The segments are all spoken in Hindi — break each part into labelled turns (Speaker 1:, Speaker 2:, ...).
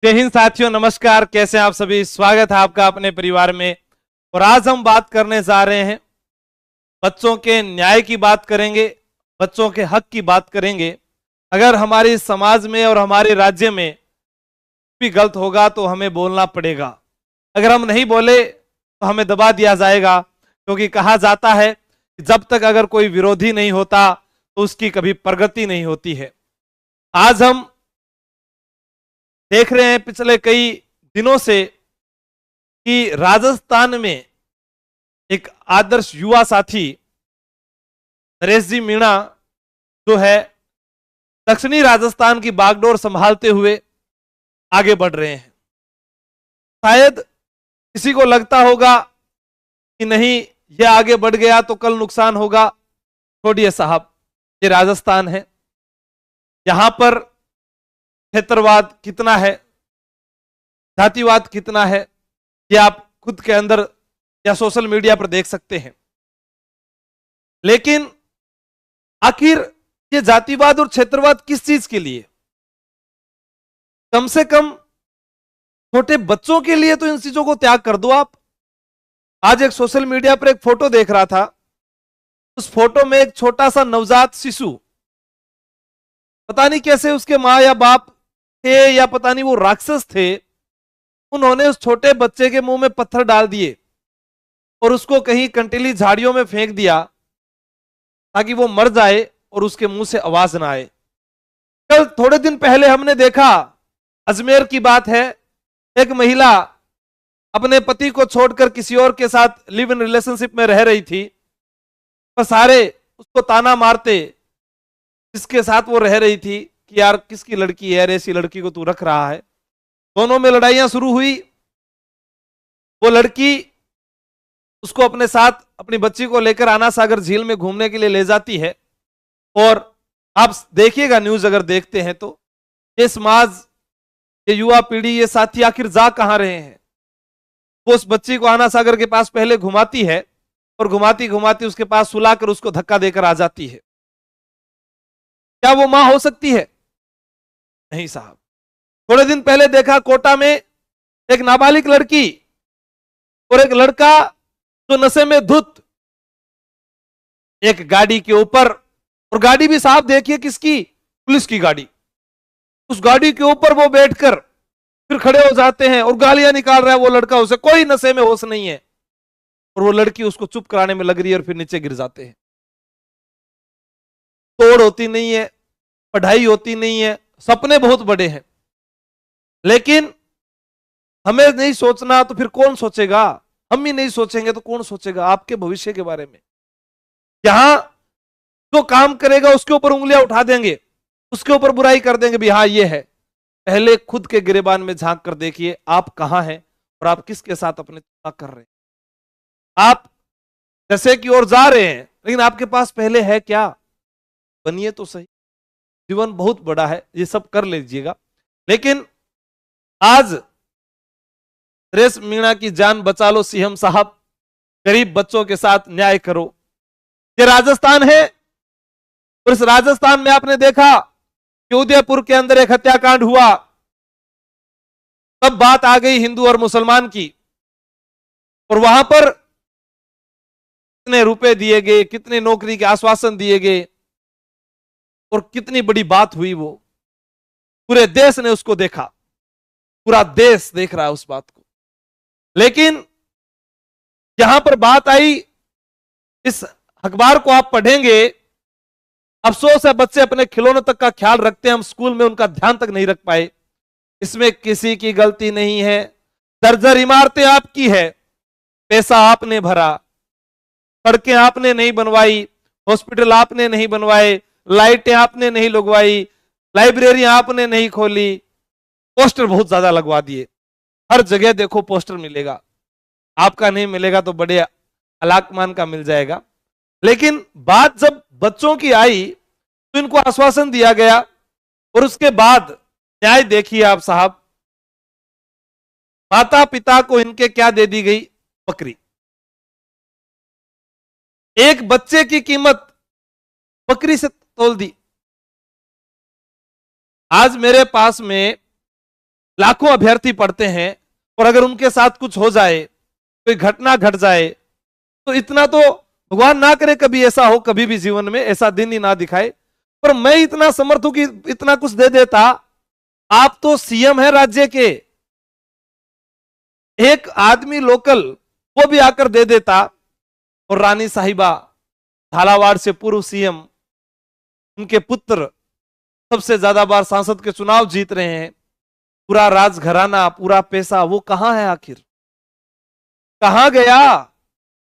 Speaker 1: जय हिंद साथियों, नमस्कार। कैसे हैं आप सभी? स्वागत है आपका अपने परिवार में। और आज हम बात करने जा रहे हैं, बच्चों के न्याय की बात करेंगे, बच्चों के हक की बात करेंगे। अगर हमारे समाज में और हमारे राज्य में भी गलत होगा तो हमें बोलना पड़ेगा। अगर हम नहीं बोले तो हमें दबा दिया जाएगा, क्योंकि कहा जाता है कि जब तक अगर कोई विरोधी नहीं होता तो उसकी कभी प्रगति नहीं होती है। आज हम देख रहे हैं पिछले कई दिनों से कि राजस्थान में एक आदर्श युवा साथी नरेश जी मीणा जो है, दक्षिणी राजस्थान की बागडोर संभालते हुए आगे बढ़ रहे हैं। शायद किसी को लगता होगा कि नहीं, यह आगे बढ़ गया तो कल नुकसान होगा। छोड़िए साहब, ये राजस्थान है, यहां पर क्षेत्रवाद कितना है, जातिवाद कितना है, ये आप खुद के अंदर या सोशल मीडिया पर देख सकते हैं। लेकिन आखिर ये जातिवाद और क्षेत्रवाद किस चीज के लिए? कम से कम छोटे बच्चों के लिए तो इन चीजों को त्याग कर दो आप। आज एक सोशल मीडिया पर एक फोटो देख रहा था, उस फोटो में एक छोटा सा नवजात शिशु, पता नहीं कैसे उसके मां या बाप थे या पता नहीं वो राक्षस थे, उन्होंने उस छोटे बच्चे के मुंह में पत्थर डाल दिए और उसको कहीं कंटीली झाड़ियों में फेंक दिया ताकि वो मर जाए और उसके मुंह से आवाज ना आए। कल थोड़े दिन पहले हमने देखा, अजमेर की बात है, एक महिला अपने पति को छोड़कर किसी और के साथ लिव इन रिलेशनशिप में रह रही थी, पर सारे उसको ताना मारते जिसके साथ वो रह रही थी कि यार किसकी लड़की है, ऐसी लड़की को तू रख रहा है। दोनों में लड़ाइयां शुरू हुई। वो लड़की उसको अपने साथ अपनी बच्ची को लेकर आना सागर झील में घूमने के लिए ले जाती है। और आप देखिएगा, न्यूज अगर देखते हैं तो ये समाज, ये युवा पीढ़ी, ये साथी आखिर जा कहां रहे हैं? वो उस बच्ची को आना सागर के पास पहले घुमाती है और घुमाती घुमाती उसके पास सुलाकर उसको धक्का देकर आ जाती है। क्या वो मां हो सकती है? नहीं साहब। थोड़े दिन पहले देखा, कोटा में एक नाबालिग लड़की और एक लड़का जो नशे में धुत एक गाड़ी के ऊपर, और गाड़ी भी साहब देखिए किसकी, पुलिस की गाड़ी, उस गाड़ी के ऊपर वो बैठकर फिर खड़े हो जाते हैं और गालियां निकाल रहा है वो लड़का, उसे कोई नशे में होश नहीं है, और वो लड़की उसको चुप कराने में लग रही है और फिर नीचे गिर जाते हैं। तोड़ होती नहीं है, पढ़ाई होती नहीं है, सपने बहुत बड़े हैं, लेकिन हमें नहीं सोचना तो फिर कौन सोचेगा? हम ही नहीं सोचेंगे तो कौन सोचेगा आपके भविष्य के बारे में? यहां जो काम करेगा उसके ऊपर उंगलियां उठा देंगे, उसके ऊपर बुराई कर देंगे भी हाँ ये है। पहले खुद के गिरेबान में झांक कर देखिए आप कहां हैं और आप किसके साथ अपने तुलना कर रहे हैं। आप जैसे की ओर जा रहे हैं, लेकिन आपके पास पहले है क्या? बनिए तो सही। जीवन बहुत बड़ा है, ये सब कर लीजिएगा, लेकिन आज नरेश मीणा की जान बचा लो सीएम साहब, गरीब बच्चों के साथ न्याय करो। ये राजस्थान है, और इस राजस्थान में आपने देखा कि उदयपुर के अंदर एक हत्याकांड हुआ, तब बात आ गई हिंदू और मुसलमान की, और वहां पर कितने रुपए दिए गए, कितने नौकरी के आश्वासन दिए गए, और कितनी बड़ी बात हुई। वो पूरे देश ने उसको देखा, पूरा देश देख रहा है उस बात को। लेकिन यहां पर बात आई, इस अखबार को आप पढ़ेंगे, अफसोस है बच्चे अपने खिलौनों तक का ख्याल रखते हैं, हम स्कूल में उनका ध्यान तक नहीं रख पाए। इसमें किसी की गलती नहीं है, जर्जर इमारतें आपकी है, पैसा आपने भरा, सड़कें आपने नहीं बनवाई, हॉस्पिटल आपने नहीं बनवाए, लाइटें आपने नहीं लगवाई, लाइब्रेरी आपने नहीं खोली, पोस्टर बहुत ज्यादा लगवा दिए। हर जगह देखो पोस्टर मिलेगा, आपका नहीं मिलेगा तो बड़े अलाकमान का मिल जाएगा। लेकिन बात जब बच्चों की आई तो इनको आश्वासन दिया गया, और उसके बाद न्याय देखिए आप साहब, माता पिता को इनके क्या दे दी गई? बकरी। एक बच्चे की कीमत बकरी से तोल दी। आज मेरे पास में लाखों अभ्यर्थी पढ़ते हैं, और अगर उनके साथ कुछ हो जाए, कोई घटना घट जाए, तो इतना तो भगवान ना करे कभी ऐसा हो, कभी भी जीवन में ऐसा दिन ही ना दिखाए, पर मैं इतना समर्थ हूं कि इतना कुछ दे देता। आप तो सीएम है राज्य के, एक आदमी लोकल वो भी आकर दे देता। और रानी साहिबा, झालावाड़ से पूर्व सीएम, उनके पुत्र सबसे ज्यादा बार सांसद के चुनाव जीत रहे हैं, पूरा राजघराना, पूरा पैसा, वो कहां है आखिर, कहां गया?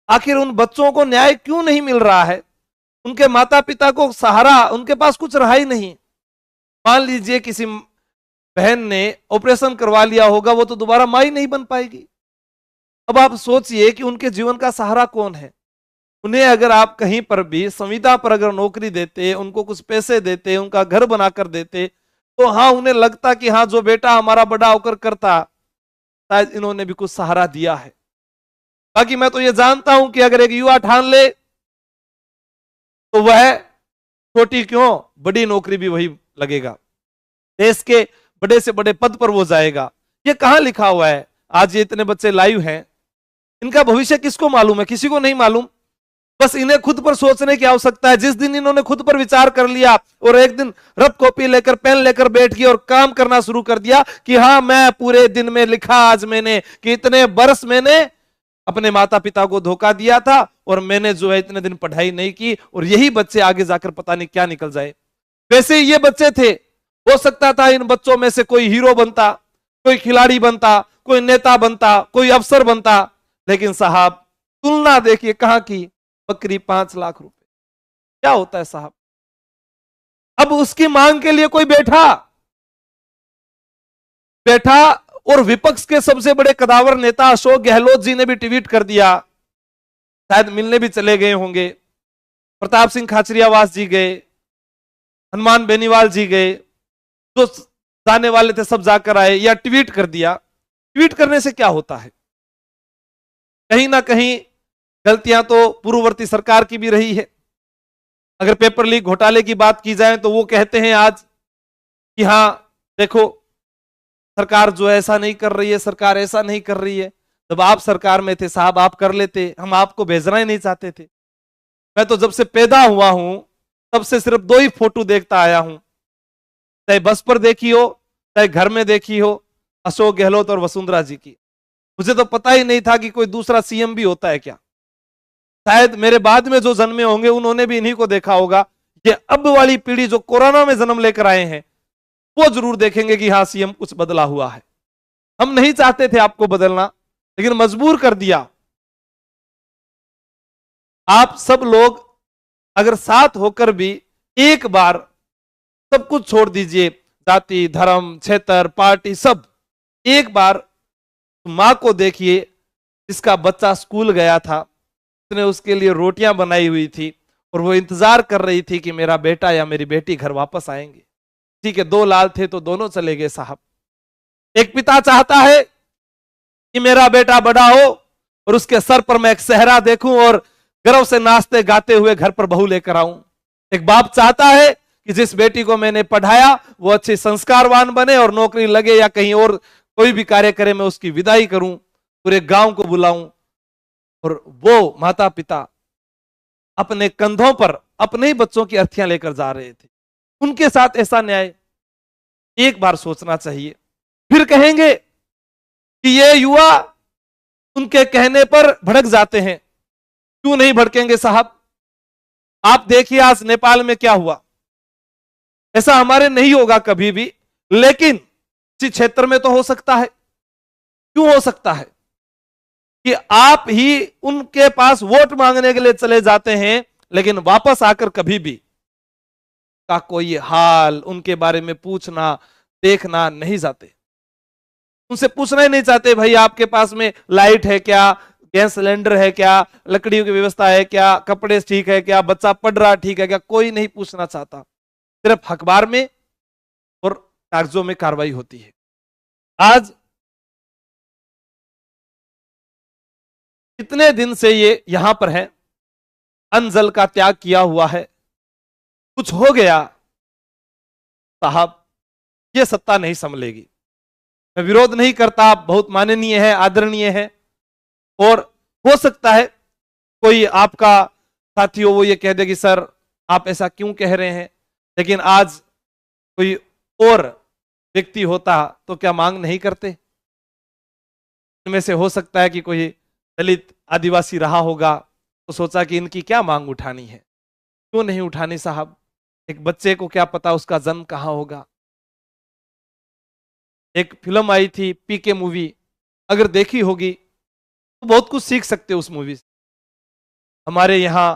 Speaker 1: आखिर उन बच्चों को न्याय क्यों नहीं मिल रहा है? उनके माता पिता को सहारा, उनके पास कुछ रहा ही नहीं। मान लीजिए किसी बहन ने ऑपरेशन करवा लिया होगा, वो तो दोबारा मां ही नहीं बन पाएगी। अब आप सोचिए कि उनके जीवन का सहारा कौन है? उन्हें अगर आप कहीं पर भी संविदा पर अगर नौकरी देते, उनको कुछ पैसे देते, उनका घर बनाकर देते, तो हाँ, उन्हें लगता कि हाँ, जो बेटा हमारा बड़ा होकर करता, शायद इन्होंने भी कुछ सहारा दिया है। बाकी मैं तो ये जानता हूं कि अगर एक युवा ठान ले, तो वह छोटी क्यों, बड़ी नौकरी भी वही लगेगा, देश के बड़े से बड़े पद पर वो जाएगा। ये कहां लिखा हुआ है? आज ये इतने बच्चे लाइव हैं, इनका भविष्य किसको मालूम है? किसी को नहीं मालूम। बस इन्हें खुद पर सोचने की आवश्यकता है। जिस दिन इन्होंने खुद पर विचार कर लिया और एक दिन रफ कॉपी लेकर, पेन लेकर बैठ गए और काम करना शुरू कर दिया कि हाँ, मैं पूरे दिन में लिखा आज मैंने कि इतने बरस मैंने अपने माता पिता को धोखा दिया था और मैंने जो है इतने दिन पढ़ाई नहीं की, और यही बच्चे आगे जाकर पता नहीं क्या निकल जाए। वैसे ये बच्चे थे, हो सकता था इन बच्चों में से कोई हीरो बनता, कोई खिलाड़ी बनता, कोई नेता बनता, कोई अफसर बनता, लेकिन साहब तुलना देखिए कहां की, बकरी 5 लाख रुपए। क्या होता है साहब? अब उसकी मांग के लिए कोई बैठा बैठा और विपक्ष के सबसे बड़े कदावर नेता अशोक गहलोत जी ने भी ट्वीट कर दिया, शायद मिलने भी चले गए होंगे। प्रताप सिंह खाचरियावास जी गए, हनुमान बेनीवाल जी गए, जो जाने वाले थे सब जाकर आए, या ट्वीट कर दिया। ट्वीट करने से क्या होता है? कहीं ना कहीं गलतियां तो पूर्ववर्ती सरकार की भी रही है। अगर पेपर लीक घोटाले की बात की जाए तो वो कहते हैं आज कि हां देखो, सरकार जो ऐसा नहीं कर रही है, सरकार ऐसा नहीं कर रही है। जब आप सरकार में थे साहब, आप कर लेते, हम आपको भेजना ही नहीं चाहते थे। मैं तो जब से पैदा हुआ हूं तब से सिर्फ 2 ही फोटो देखता आया हूं, चाहे बस पर देखी हो, चाहे घर में देखी हो, अशोक गहलोत और वसुंधरा जी की। मुझे तो पता ही नहीं था कि कोई दूसरा सीएम भी होता है क्या। शायद मेरे बाद में जो जन्मे होंगे उन्होंने भी इन्हीं को देखा होगा। ये अब वाली पीढ़ी जो कोरोना में जन्म लेकर आए हैं, वो जरूर देखेंगे कि हाँ, सीएम कुछ बदला हुआ है। हम नहीं चाहते थे आपको बदलना, लेकिन मजबूर कर दिया। आप सब लोग अगर साथ होकर भी एक बार सब कुछ छोड़ दीजिए, जाति, धर्म, क्षेत्र, पार्टी, सब, एक बार मां को देखिए जिसका बच्चा स्कूल गया था, उसने उसके लिए रोटियां बनाई हुई थी और वो इंतजार कर रही थी कि मेरा बेटा या मेरी बेटी घर वापस आएंगे। ठीक है, 2 लाल थे तो दोनों चले गए साहब। एक पिता चाहता है कि मेरा बेटा बड़ा हो और उसके सर पर मैं एक सेहरा देखूं और गर्व से नाचते गाते हुए घर पर बहू लेकर आऊं। एक बाप चाहता है कि जिस बेटी को मैंने पढ़ाया वो अच्छी संस्कारवान बने और नौकरी लगे या कहीं और कोई भी कार्य करे, मैं उसकी विदाई करूं, पूरे गांव को बुलाऊं। और वो माता पिता अपने कंधों पर अपने ही बच्चों की अर्थियां लेकर जा रहे थे। उनके साथ ऐसा न्याय एक बार सोचना चाहिए। फिर कहेंगे कि ये युवा उनके कहने पर भड़क जाते हैं। क्यों नहीं भड़केंगे साहब? आप देखिए आज नेपाल में क्या हुआ। ऐसा हमारे नहीं होगा कभी भी, लेकिन किसी क्षेत्र में तो हो सकता है। क्यों हो सकता है? कि आप ही उनके पास वोट मांगने के लिए चले जाते हैं, लेकिन वापस आकर कभी भी का कोई हाल उनके बारे में पूछना देखना नहीं जाते। उनसे पूछना ही नहीं चाहते, भाई आपके पास में लाइट है क्या, गैस सिलेंडर है क्या, लकड़ियों की व्यवस्था है क्या, कपड़े ठीक है क्या, बच्चा पढ़ रहा ठीक है क्या, कोई नहीं पूछना चाहता। सिर्फ अखबार में और कागजों में कार्रवाई होती है। आज कितने दिन से ये यहां पर है, अन्न जल का त्याग किया हुआ है, कुछ हो गया साहब, ये सत्ता नहीं संभलेगी। मैं विरोध नहीं करता, आप बहुत माननीय है, आदरणीय है, और हो सकता है कोई आपका साथी हो वो ये कह दे कि सर आप ऐसा क्यों कह रहे हैं, लेकिन आज कोई और व्यक्ति होता तो क्या मांग नहीं करते? इनमें से हो सकता है कि कोई दलित आदिवासी रहा होगा तो सोचा कि इनकी क्या मांग उठानी है, क्यों नहीं उठानी साहब, एक बच्चे को क्या पता उसका जन्म कहां होगा। एक फिल्म आई थी पीके मूवी, अगर देखी होगी तो बहुत कुछ सीख सकते हो उस मूवी से। हमारे यहाँ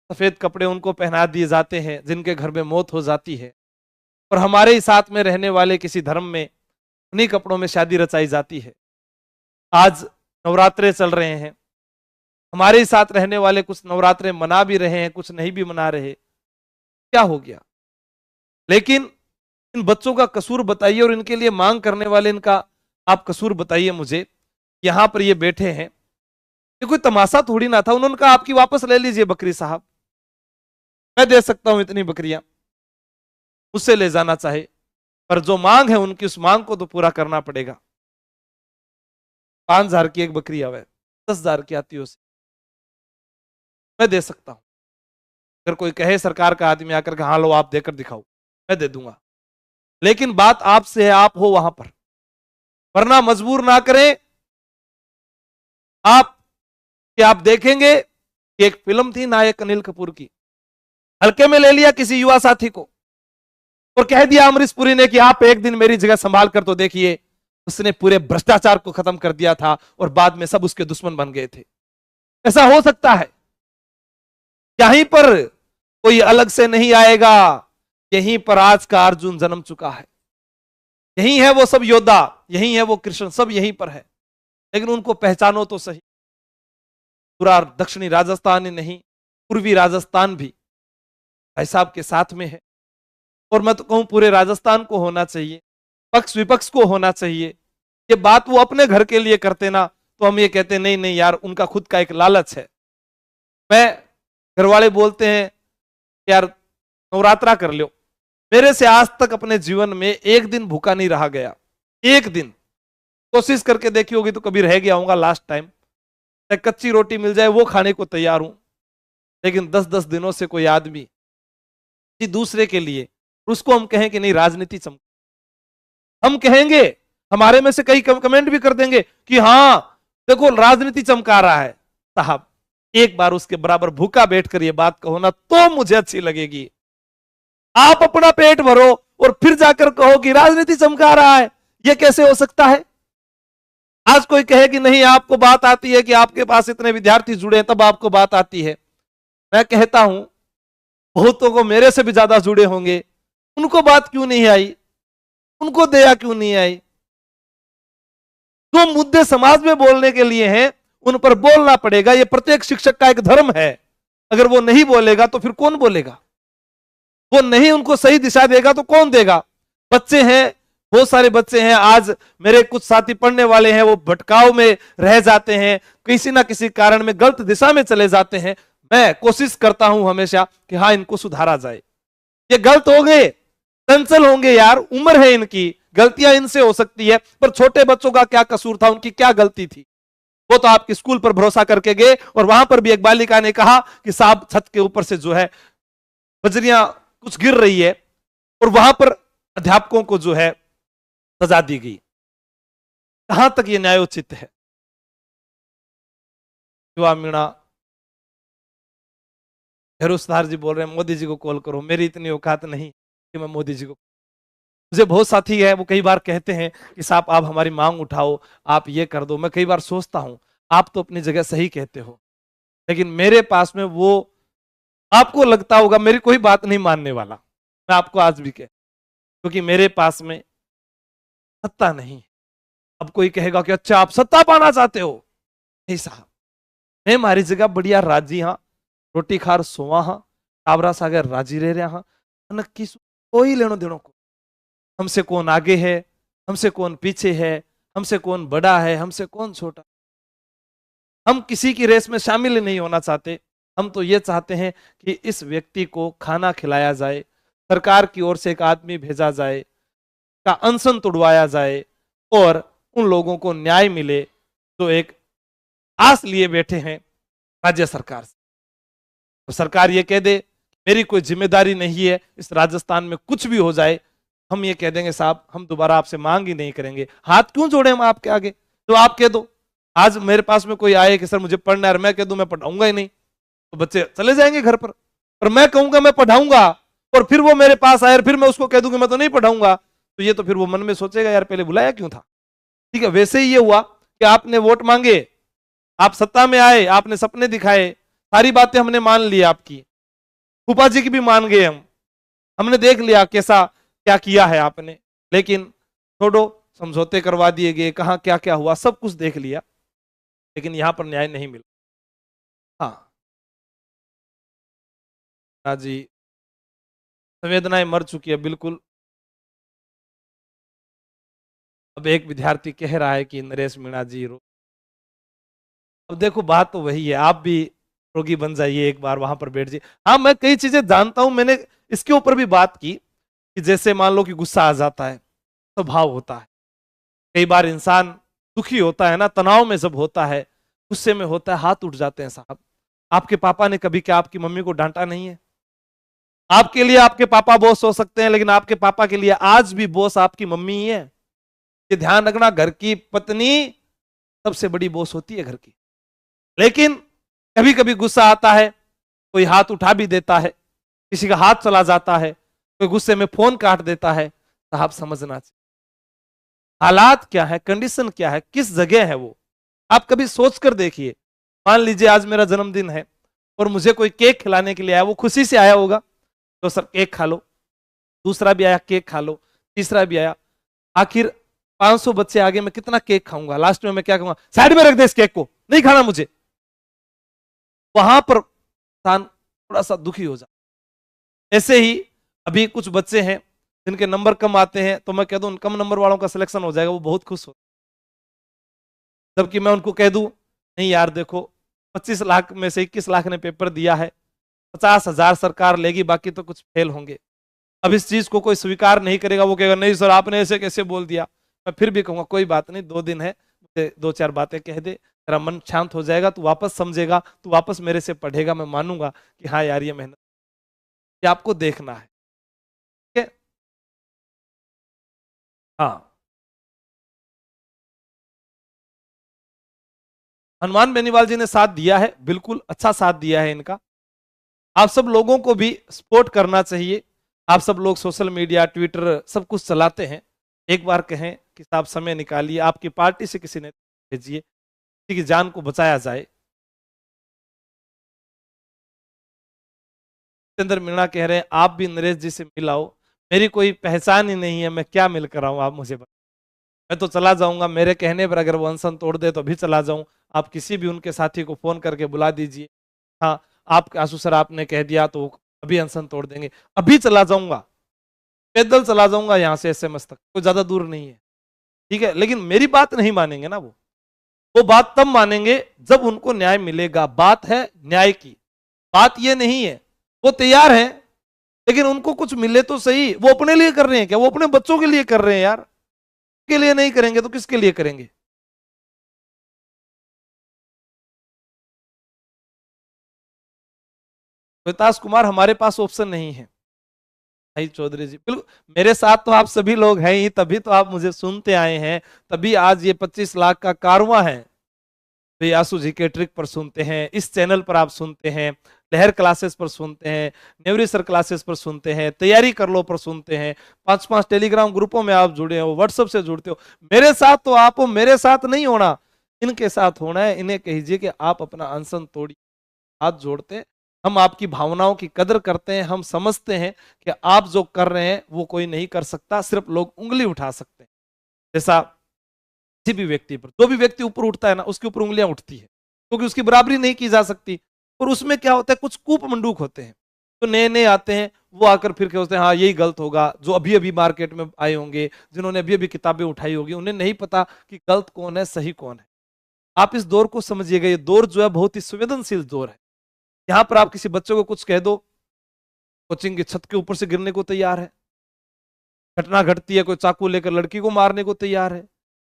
Speaker 1: सफेद कपड़े उनको पहना दिए जाते हैं जिनके घर में मौत हो जाती है, और हमारे ही साथ में रहने वाले किसी धर्म में उन्हीं कपड़ों में शादी रचाई जाती है। आज नवरात्रे चल रहे हैं, हमारे ही साथ रहने वाले कुछ नवरात्रे मना भी रहे हैं, कुछ नहीं भी मना रहे, क्या हो गया? लेकिन इन बच्चों का कसूर बताइए, और इनके लिए मांग करने वाले इनका आप कसूर बताइए मुझे। यहां पर ये बैठे हैं, ये कोई तमाशा थोड़ी ना था। उन्होंने कहा आपकी वापस ले लीजिए बकरी साहब, मैं दे सकता हूं इतनी बकरियां, उससे ले जाना चाहे, पर जो मांग है उनकी उस मांग को तो पूरा करना पड़ेगा। 5,000 की एक बकरी आवे, 10,000 की आती हो, मैं दे सकता हूं। अगर कोई कहे सरकार का आदमी आकर के हाँ लो आप देकर दिखाओ, मैं दे दूंगा, लेकिन बात आपसे है, आप हो वहां पर, वरना मजबूर ना करें आप कि आप देखेंगे कि एक फिल्म थी नायक अनिल कपूर की, हल्के में ले लिया किसी युवा साथी को और कह दिया अमरीश पुरी ने कि आप एक दिन मेरी जगह संभाल कर तो देखिए। उसने पूरे भ्रष्टाचार को खत्म कर दिया था और बाद में सब उसके दुश्मन बन गए थे। ऐसा हो सकता है? यहीं पर कोई अलग से नहीं आएगा, यहीं पर आज का अर्जुन जन्म चुका है, यही है वो सब योद्धा, यही है वो कृष्ण, सब यहीं पर है, लेकिन उनको पहचानो तो सही। पूरा दक्षिणी राजस्थान ही नहीं, पूर्वी राजस्थान भी भाई साहब के साथ में है, और मैं तो कहूं पूरे राजस्थान को होना चाहिए, पक्ष विपक्ष को होना चाहिए। ये बात वो अपने घर के लिए करते ना तो हम ये कहते नहीं नहीं यार उनका खुद का एक लालच है। मैं घर वाले बोलते हैं यार नवरात्रा कर लो, मेरे से आज तक अपने जीवन में एक दिन भूखा नहीं रहा गया, एक दिन। कोशिश करके देखी होगी तो कभी रह गया होगा लास्ट टाइम, कच्ची रोटी मिल जाए वो खाने को तैयार हूं, लेकिन 10-10 दिनों से कोई आदमी किसी दूसरे के लिए, उसको हम कहें कि नहीं राजनीति चमक, हम कहेंगे, हमारे में से कई कमेंट भी कर देंगे कि हाँ देखो राजनीति चमका रहा है। साहब एक बार उसके बराबर भूखा बैठकर ये बात कहो ना तो मुझे अच्छी लगेगी। आप अपना पेट भरो और फिर जाकर कहो कि राजनीति चमका रहा है, यह कैसे हो सकता है? आज कोई कहे कि नहीं आपको बात आती है कि आपके पास इतने विद्यार्थी जुड़े हैं तब आपको बात आती है। मैं कहता हूं बहुतों को मेरे से भी ज्यादा जुड़े होंगे, उनको बात क्यों नहीं आई, उनको दया क्यों नहीं आई? जो मुद्दे समाज में बोलने के लिए हैं उन पर बोलना पड़ेगा, यह प्रत्येक शिक्षक का एक धर्म है। अगर वो नहीं बोलेगा तो फिर कौन बोलेगा? वो नहीं उनको सही दिशा देगा तो कौन देगा? बच्चे हैं, बहुत सारे बच्चे हैं, आज मेरे कुछ साथी पढ़ने वाले हैं, वो भटकाव में रह जाते हैं, किसी ना किसी कारण में गलत दिशा में चले जाते हैं। मैं कोशिश करता हूं हमेशा कि हाँ इनको सुधारा जाए। ये गलत हो गए, चंचल होंगे यार, उम्र है इनकी, गलतियां इनसे हो सकती है, पर छोटे बच्चों का क्या कसूर था, उनकी क्या गलती थी? वो तो आपके स्कूल पर भरोसा करके गए और वहां पर भी एक बालिका ने कहा कि साहब छत के ऊपर से जो है बजरियां कुछ गिर रही है, और वहां पर अध्यापकों को जो है सजा दी गई। कहां तक ये न्यायोचित है? युवा मीणा हेरुस्तार जी बोल रहे हैं मोदी जी को कॉल करो, मेरी इतनी औकात नहीं कि मैं मोदी जी को। मुझे बहुत साथी है वो कई बार कहते हैं कि साहब आप हमारी मांग उठाओ, आप ये कर दो। मैं कई बार सोचता हूं आप तो अपनी जगह सही कहते हो, लेकिन मेरे पास में वो, आपको लगता होगा मेरी कोई बात नहीं मानने वाला, मैं आपको आज भी कह, क्योंकि मेरे पास में सत्ता नहीं। अब कोई कहेगा कि अच्छा आप सत्ता पाना चाहते हो, नहीं साहब, मैं हमारी जगह बढ़िया राजी हाँ, रोटी खार सोवा हाँ, टावरा सागर राजी रह रहा हाँ, किस कोई लेनो देनो को, हमसे कौन आगे है, हमसे कौन पीछे है, हमसे कौन बड़ा है, हमसे कौन छोटा। हम किसी की रेस में शामिल नहीं होना चाहते। हम तो ये चाहते हैं कि इस व्यक्ति को खाना खिलाया जाए, सरकार की ओर से एक आदमी भेजा जाए, का अनशन तुड़वाया जाए, और उन लोगों को न्याय मिले जो एक आस लिए बैठे हैं राज्य सरकार से। तो सरकार ये कह दे मेरी कोई जिम्मेदारी नहीं है, इस राजस्थान में कुछ भी हो जाए, हम ये कह देंगे साहब हम दोबारा आपसे मांग ही नहीं करेंगे। हाथ क्यों जोड़े हम आपके आगे? तो आप कह दो, आज मेरे पास में कोई आए कि सर मुझे पढ़ना है और मैं कह दूं मैं पढ़ाऊंगा ही नहीं, तो बच्चे चले जाएंगे घर पर। और मैं कहूंगा मैं पढ़ाऊंगा और फिर वो मेरे पास आए और फिर मैं उसको कह दूं कि मैं तो नहीं पढ़ाऊंगा, तो ये तो फिर वो मन में सोचेगा यार पहले बुलाया क्यों था। ठीक है, वैसे ही ये हुआ कि आपने वोट मांगे, आप सत्ता में आए, आपने सपने दिखाए, सारी बातें हमने मान ली आपकी, फूफा जी की भी मान गए हमने देख लिया कैसा क्या किया है आपने, लेकिन छोड़ो, समझौते करवा दिए गए, कहाँ क्या क्या हुआ सब कुछ देख लिया, लेकिन यहां पर न्याय नहीं मिला। हाँ जी, संवेदनाएं मर चुकी है बिल्कुल। अब एक विद्यार्थी कह रहा है कि नरेश मीणा जी रो, अब देखो बात तो वही है, आप भी रोगी बन जाइए एक बार, वहां पर बैठ जाइए। हाँ मैं कई चीजें जानता हूं, मैंने इसके ऊपर भी बात की कि जैसे मान लो कि गुस्सा आ जाता है, स्वभाव होता है, कई बार इंसान दुखी होता है ना, तनाव में जब होता है, गुस्से में होता है, हाथ उठ जाते हैं साहब। आपके पापा ने कभी क्या आपकी मम्मी को डांटा नहीं है? आपके लिए आपके पापा बॉस हो सकते हैं, लेकिन आपके पापा के लिए आज भी बॉस आपकी मम्मी ही है। ये ध्यान रखना, घर की पत्नी सबसे बड़ी बॉस होती है घर की। लेकिन कभी कभी गुस्सा आता है, कोई हाथ उठा भी देता है, किसी का हाथ चला जाता है, कोई गुस्से में फोन काट देता है, साहब समझना चाहिए हालात क्या है, कंडीशन क्या है, किस जगह है वो, आप कभी सोच कर देखिए। मान लीजिए आज मेरा जन्मदिन है और मुझे कोई केक खिलाने के लिए आया, वो खुशी से आया होगा तो सर केक खा लो, दूसरा भी आया केक खा लो, तीसरा भी आया, आखिर 500 बच्चे आगे मैं कितना केक खाऊंगा, लास्ट में मैं क्या कहूंगा, साइड में रख दे इस केक को, नहीं खाना मुझे। वहां पर इंसान थोड़ा सा दुखी हो जाता। ऐसे ही अभी कुछ बच्चे हैं जिनके नंबर कम आते हैं, तो मैं कह दूं कम नंबर वालों का सिलेक्शन हो जाएगा, वो बहुत खुश हो, जबकि मैं उनको कह दूं नहीं यार देखो 25 लाख में से 21 लाख ने पेपर दिया है, 50,000 सरकार लेगी, बाकी तो कुछ फेल होंगे। अब इस चीज को कोई स्वीकार नहीं करेगा, वो कहेगा नहीं सर आपने ऐसे कैसे बोल दिया। मैं फिर भी कहूंगा कोई बात नहीं, 2 दिन है, मुझे 2-4 बातें कह दे, तेरा मन शांत हो जाएगा, तू वापस समझेगा, तू वापस मेरे से पढ़ेगा, मैं मानूंगा कि हाँ यार ये मेहनत, ये आपको देखना है। ठीक है, हाँ हनुमान बेनीवाल जी ने साथ दिया है, बिल्कुल अच्छा साथ दिया है इनका। आप सब लोगों को भी सपोर्ट करना चाहिए। आप सब लोग सोशल मीडिया ट्विटर सब कुछ चलाते हैं, एक बार कहें कि साहब समय निकालिए, आपकी पार्टी से किसी ने भेजिए, किसी की जान को बचाया जाए। जितेंद्र मीणा कह रहे हैं आप भी नरेश जी से मिलाओ, मेरी कोई पहचान ही नहीं है, मैं क्या मिलकर आऊं, आप मुझे बताओ। मैं तो चला जाऊंगा, मेरे कहने पर अगर वो अनशन तोड़ दे तो भी चला जाऊं, आप किसी भी उनके साथी को फोन करके बुला दीजिए। हाँ आप आंसू सर आपने कह दिया तो अभी अनशन तोड़ देंगे, अभी चला जाऊंगा, पैदल चला जाऊंगा यहाँ से एसएमएस तक, कोई ज्यादा दूर नहीं है। ठीक है, लेकिन मेरी बात नहीं मानेंगे ना, वो बात तब मानेंगे जब उनको न्याय मिलेगा। बात है न्याय की, बात ये नहीं है वो तैयार है, लेकिन उनको कुछ मिले तो सही। वो अपने लिए कर रहे हैं क्या? वो अपने बच्चों के लिए कर रहे हैं यार, के लिए नहीं करेंगे तो किसके लिए करेंगे? विकास कुमार हमारे पास ऑप्शन नहीं है भाई चौधरी जी, बिल्कुल मेरे साथ तो आप सभी लोग हैं ही, तभी तो आप मुझे सुनते आए हैं, तभी आज ये 25 लाख का कारवां है। तो आसू जी के ट्रिक पर सुनते हैं, इस चैनल पर आप सुनते हैं, लहर क्लासेस पर सुनते हैं, नेवरी सर क्लासेस पर सुनते हैं, तैयारी कर लो पर सुनते हैं, 5-5 टेलीग्राम ग्रुपों में आप जुड़े हो, व्हाट्सएप से जुड़ते हो। मेरे साथ तो आप हो, मेरे साथ नहीं होना, इनके साथ होना है। इन्हें कहिए कि आप अपना अनशन तोड़िए, हाथ जोड़ते हैं। हम आपकी भावनाओं की कदर करते हैं, हम समझते हैं कि आप जो कर रहे हैं वो कोई नहीं कर सकता, सिर्फ लोग उंगली उठा सकते हैं। जैसा किसी भी व्यक्ति पर, जो भी व्यक्ति ऊपर उठता है ना, उसके ऊपर उंगलियां उठती है, क्योंकि उसकी बराबरी नहीं की जा सकती। और उसमें क्या होता है, कुछ कूप मंडूक होते हैं, तो नए नए आते हैं, वो आकर फिर क्या होते हैं, हाँ यही गलत होगा। जो अभी अभी मार्केट में आए होंगे, जिन्होंने अभी अभी किताबें उठाई होगी, उन्हें नहीं पता कि गलत कौन है सही कौन है। आप इस दौर को समझिएगा, ये दौर जो है बहुत ही संवेदनशील दौर है। यहाँ पर आप किसी बच्चे को कुछ कह दो, कोचिंग की छत के ऊपर से गिरने को तैयार है। घटना घटती है, कोई चाकू लेकर लड़की को मारने को तैयार है,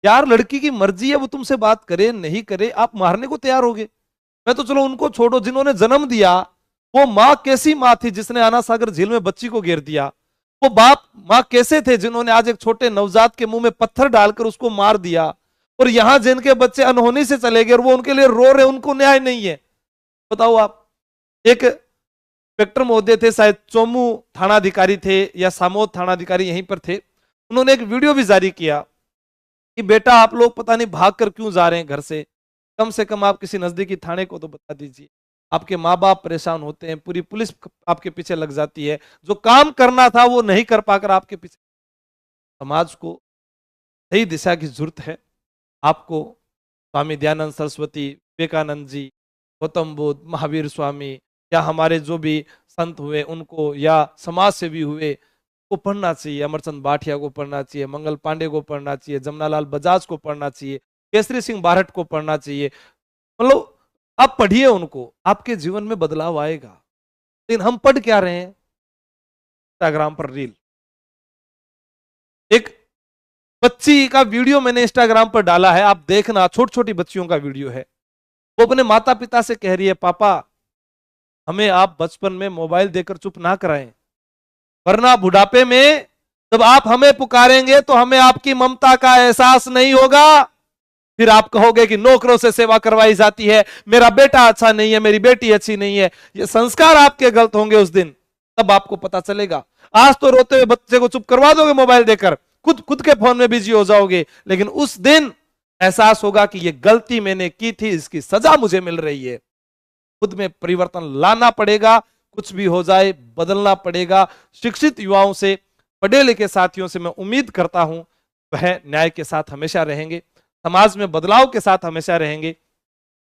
Speaker 1: यार लड़की की मर्जी है, वो तुमसे बात करे नहीं करे, आप मारने को तैयार होगे। मैं तो चलो उनको छोड़ो, जिन्होंने जन्म दिया, वो माँ कैसी माँ थी जिसने आना सागर झील में बच्ची को गिर दिया। वो बाप माँ कैसे थे जिन्होंने आज एक छोटे नवजात के मुंह में पत्थर डालकर उसको मार दिया। और यहां जिनके बच्चे अनहोनी से चले गए और वो उनके लिए रो रहे, उनको न्याय नहीं है। बताओ आप। एक इंस्पेक्टर महोदय थे, शायद चोमू थानाधिकारी थे या सामोद थानाधिकारी यहीं पर थे, उन्होंने एक वीडियो भी जारी किया कि बेटा आप लोग पता नहीं भाग कर क्यों जा रहे हैं घर से कम आप किसी नजदीकी थाने को तो बता दीजिए। आपके माँ बाप परेशान होते हैं, पूरी पुलिस आपके पीछे लग जाती है, जो काम करना था वो नहीं कर पाकर आपके पीछे। समाज को सही दिशा की जरूरत है। आपको स्वामी दयानंद सरस्वती, विवेकानंद जी, गौतम बुद्ध, महावीर स्वामी या हमारे जो भी संत हुए उनको, या समाज सेवी हुए, को पढ़ना चाहिए। अमरचंद भाटिया को पढ़ना चाहिए, मंगल पांडे को पढ़ना चाहिए, जमनालाल बजाज को पढ़ना चाहिए, केसरी सिंह बारठ को पढ़ना चाहिए। मतलब आप पढ़िए उनको, आपके जीवन में बदलाव आएगा। लेकिन हम पढ़ क्या रहे हैं? इंस्टाग्राम पर रील। एक बच्ची का वीडियो मैंने इंस्टाग्राम पर डाला है, आप देखना, छोटी छोटी बच्चियों का वीडियो है। वो अपने माता पिता से कह रही है, पापा हमें आप बचपन में मोबाइल देकर चुप ना कराएं, वरना बुढ़ापे में जब आप हमें पुकारेंगे तो हमें आपकी ममता का एहसास नहीं होगा। फिर आप कहोगे कि नौकरों से सेवा करवाई जाती है, मेरा बेटा अच्छा नहीं है, मेरी बेटी अच्छी नहीं है। ये संस्कार आपके गलत होंगे उस दिन, तब आपको पता चलेगा। आज तो रोते हुए बच्चे को चुप करवा दोगे मोबाइल देकर, खुद के फोन में बिजी हो जाओगे, लेकिन उस दिन एहसास होगा कि ये गलती मैंने की थी, इसकी सजा मुझे मिल रही है। खुद में परिवर्तन लाना पड़ेगा, कुछ भी हो जाए बदलना पड़ेगा। शिक्षित युवाओं से, पढ़े लिखे साथियों से मैं उम्मीद करता हूं वह न्याय के साथ हमेशा रहेंगे, समाज में बदलाव के साथ हमेशा रहेंगे।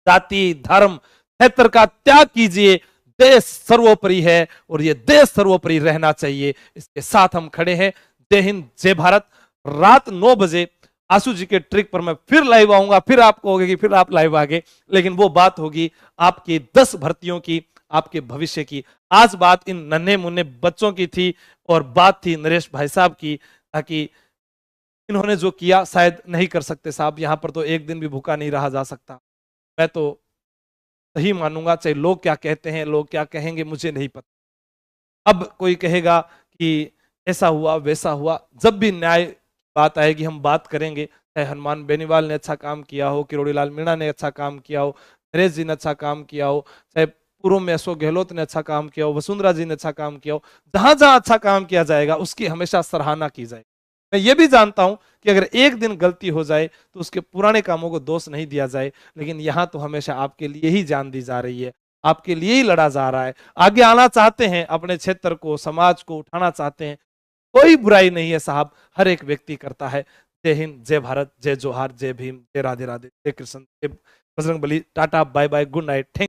Speaker 1: जाति धर्म क्षेत्र का त्याग कीजिए, देश सर्वोपरि है और ये देश सर्वोपरि रहना चाहिए, इसके साथ हम खड़े हैं। जय हिंद, जय भारत। रात 9 बजे आशु जी के ट्रिक पर मैं फिर लाइव आऊंगा, फिर आपको होगा कि फिर आप लाइव आगे, लेकिन वो बात होगी आपकी 10 भर्तियों की, आपके भविष्य की। आज बात इन नन्हे मुन्ने बच्चों की थी और बात थी नरेश भाई साहब की, ताकि इन्होंने जो किया शायद नहीं कर सकते साहब, यहां पर तो एक दिन भी भूखा नहीं रहा जा सकता। मैं तो सही मानूंगा, चाहे लोग क्या कहते हैं, लोग क्या कहेंगे मुझे नहीं पता। अब कोई कहेगा कि ऐसा हुआ वैसा हुआ, जब भी न्याय बात आएगी हम बात करेंगे। चाहे हनुमान बेनीवाल ने अच्छा काम किया हो, किरोड़ीलाल मीणा ने अच्छा काम किया हो, नरेश जी ने अच्छा काम किया हो, चाहे पूर्व में अशोक गहलोत ने अच्छा काम किया हो, वसुंधरा जी ने अच्छा काम किया हो, जहां जहां अच्छा काम किया जाएगा उसकी हमेशा सराहना की जाएगी। मैं ये भी जानता हूं कि अगर एक दिन गलती हो जाए तो उसके पुराने कामों को दोष नहीं दिया जाए, लेकिन यहां तो हमेशा आपके लिए ही जान दी जा रही है, आपके लिए ही लड़ा जा रहा है। आगे आना चाहते हैं, अपने क्षेत्र को, समाज को उठाना चाहते हैं, कोई बुराई नहीं है साहब, हर एक व्यक्ति करता है। जय हिंद, जय भारत, जय जोहार, जय भीम, जय राधे राधे, जय कृष्ण, जय Bajrang Bali. Tata, bye bye, good night, thank